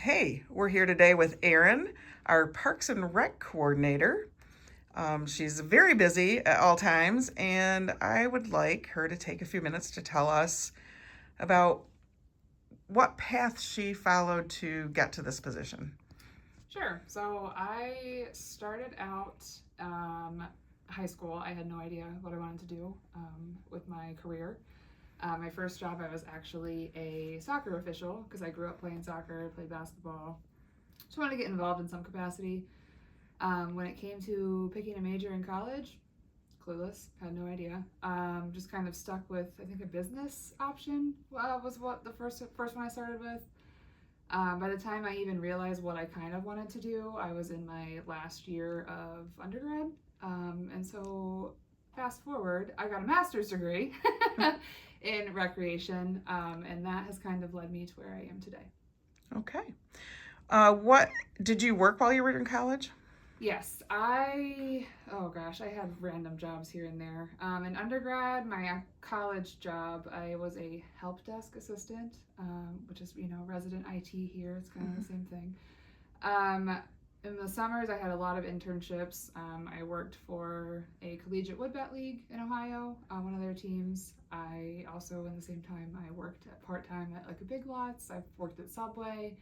Hey, we're here today with Erin, our Parks and Rec coordinator. She's very busy at all times, and I would like her to take a few minutes to tell us about what path she followed to get to this position. Sure. So I started out high school. I had no idea what I wanted to do with my career. My first job, I was actually a soccer official because I grew up playing soccer, played basketball. Just wanted to get involved in some capacity. When it came to picking a major in college, clueless, had no idea. Just kind of stuck with, I think, a business option was what the first one I started with. By the time I even realized what I kind of wanted to do, I was in my last year of undergrad. And so, fast forward, I got a master's degree in recreation, and that has kind of led me to where I am today. Okay. What did you work while you were in college? Yes, oh gosh, I had random jobs here and there. In undergrad, my college job, I was a help desk assistant, which is, resident IT here. It's kind of the same thing. Um, in the summers, I had a lot of internships. I worked for a collegiate woodbat league in Ohio, one of their teams. I also, in the same time, I worked part-time at like a Big Lots. I've worked at Subway.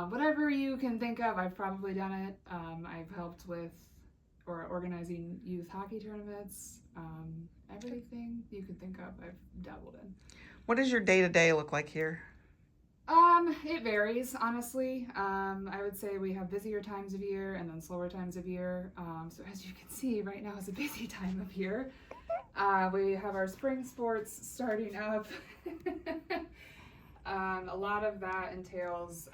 Whatever you can think of, I've probably done it. I've helped with or organizing youth hockey tournaments. Everything you can think of, I've dabbled in. What does your day-to-day look like here? It varies, honestly. I would say we have busier times of year and then slower times of year. So as you can see, right now is a busy time of year. We have our spring sports starting up. A lot of that entails,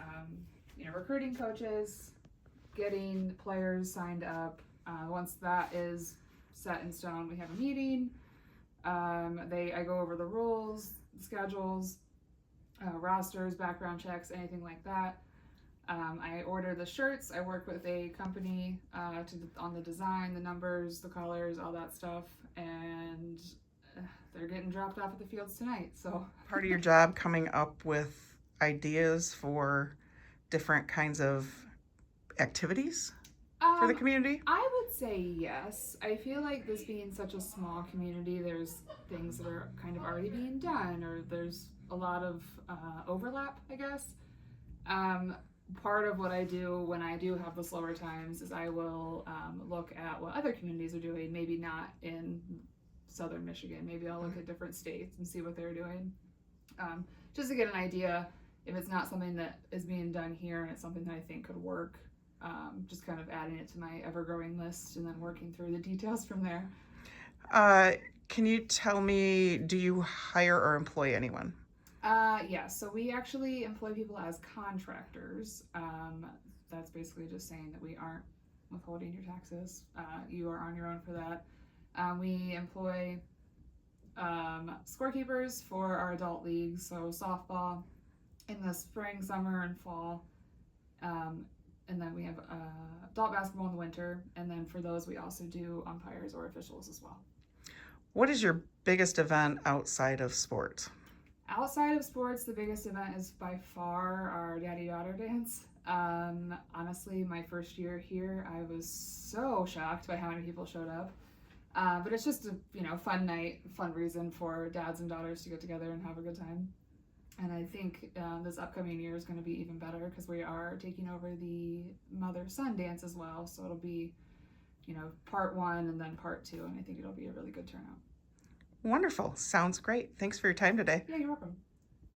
recruiting coaches, getting players signed up. Once that is set in stone, we have a meeting. I go over the rules, schedules, rosters, background checks, anything like that. I order the shirts. I work with a company on the design, the numbers, the colors, all that stuff, and they're getting dropped off at the fields tonight. So Part of your job coming up with ideas for different kinds of activities for the community? I would say yes. I feel like this being such a small community, there's things that are kind of already being done, or there's a lot of overlap, I guess. Part of what I do when I do have the slower times is I will look at what other communities are doing, maybe not in southern Michigan. Maybe I'll look at different states and see what they're doing, just to get an idea if it's not something that is being done here and it's something that I think could work. Just kind of adding it to my ever-growing list and then working through the details from there. Can you tell me, do you hire or employ anyone? Yeah, so we actually employ people as contractors. That's basically just saying that we aren't withholding your taxes. You are on your own for that. We employ scorekeepers for our adult leagues, so softball in the spring, summer, and fall. And then we have adult basketball in the winter. And then for those, we also do umpires or officials as well. What is your biggest event outside of sports? Outside of sports, the biggest event is by far our daddy-daughter dance. Honestly, my first year here, I was so shocked by how many people showed up. But it's just a fun night, fun reason for dads and daughters to get together and have a good time. And I think this upcoming year is going to be even better because we are taking over the mother-son dance as well. So it'll be, part one and then part two. And I think it'll be a really good turnout. Wonderful. Sounds great. Thanks for your time today. Yeah, you're welcome.